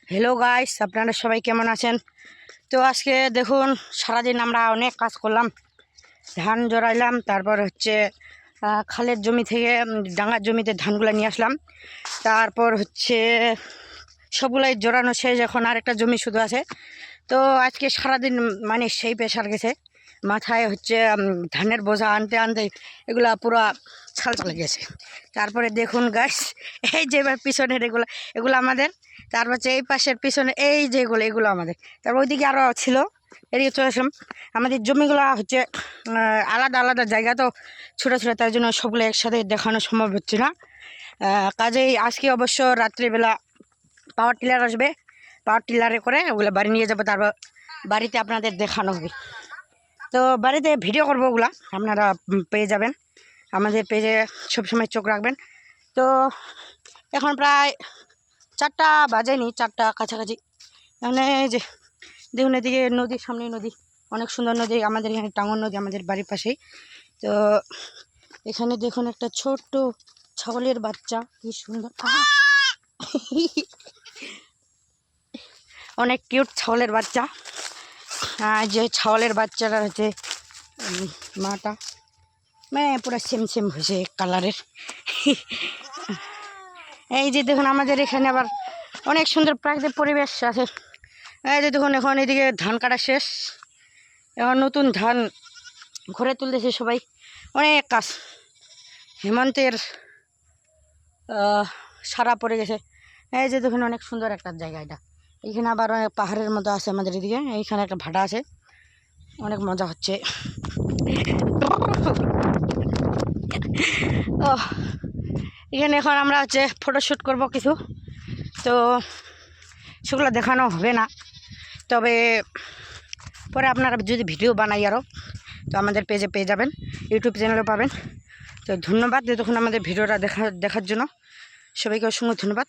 Hello guys, আপনারা সবাই কেমন আছেন? তো আজকে দেখুন সারাদিন আমরা অনেক কাজ করলাম। ধান জড়াইলাম, তারপর হচ্ছে খালের জমি থেকে ডাঙার জমিতে ধানগুলো নিয়ে আসলাম। তারপর হচ্ছে সবগুলাই জড়ানো শেষ, এখন আরেকটা জমি শুধু আছে। তো আজকে সারাদিন মানে সেই প্রেশার গেছে মাথায়, হচ্ছে ধানের বোঝা আনতে আনতে এগুলা পুরো ছাল চলে গেছে। তারপরে দেখুন গাছ, এই যে পিছনের এগুলো আমাদের, তারপর হচ্ছে এই পাশের পিছনে এই যেগুলো এগুলো আমাদের, তারপর ওইদিকে আরও ছিল, এদিকে চলে আসলাম। আমাদের জমিগুলো হচ্ছে আলাদা আলাদা জায়গা, তো ছোটো ছোটো, তার জন্য সবগুলো একসাথে দেখানো সম্ভব হচ্ছে না। কাজেই আজকে অবশ্য রাত্রিবেলা পাওয়ার টিলার আসবে, পাওয়ার টিলারে করে ওগুলো বাড়ি নিয়ে যাবো, তারপর বাড়িতে আপনাদের দেখানো হবে। তো বাড়িতে ভিডিও করবো, ওগুলা আপনারা পেয়ে যাবেন, আমাদের পেজে সবসময় চোখ রাখবেন। তো এখন প্রায় 4টা বাজেনি, 4টা কাছাকাছি। মানে এই যে দেখুন, এদিকে নদীর সামনে নদী, অনেক সুন্দর নদী, আমাদের এখানে টাঙ্গন নদী আমাদের বাড়ির পাশেই। তো এখানে দেখুন একটা ছোট্ট ছাগলের বাচ্চা, কি সুন্দর, অনেক কিউট ছাগলের বাচ্চা। যে ছাগলের বাচ্চাটা হচ্ছে মাটা, মানে পুরো সেম সেম হয়েছে কালারের। এই যে দেখুন আমাদের এখানে আবার অনেক সুন্দর প্রাকৃতিক পরিবেশ আছে। এই যে দেখুন, এখন এদিকে ধান কাটা শেষ, এখন নতুন ধান ঘরে তুলতেছে সবাই, অনেক কাজ। হেমন্তের সারা পড়ে গেছে। এই যে দেখুন অনেক সুন্দর একটা জায়গা এটা, এইখানে আবার অনেক পাহাড়ের মতো আছে আমাদের এদিকে, এইখানে একটা ভাটা আছে, অনেক মজা হচ্ছে। ও এখানে এখন আমরা হচ্ছে ফটোশ্যুট করব কিছু, তো সেগুলো দেখানো হবে না, তবে পরে আপনারা যদি ভিডিও বানাই আরও, তো আমাদের পেজে পেয়ে যাবেন, ইউটিউব চ্যানেলেও পাবেন। তো ধন্যবাদ এতক্ষণ আমাদের ভিডিওটা দেখার জন্য, সবাইকে অসংখ্য ধন্যবাদ।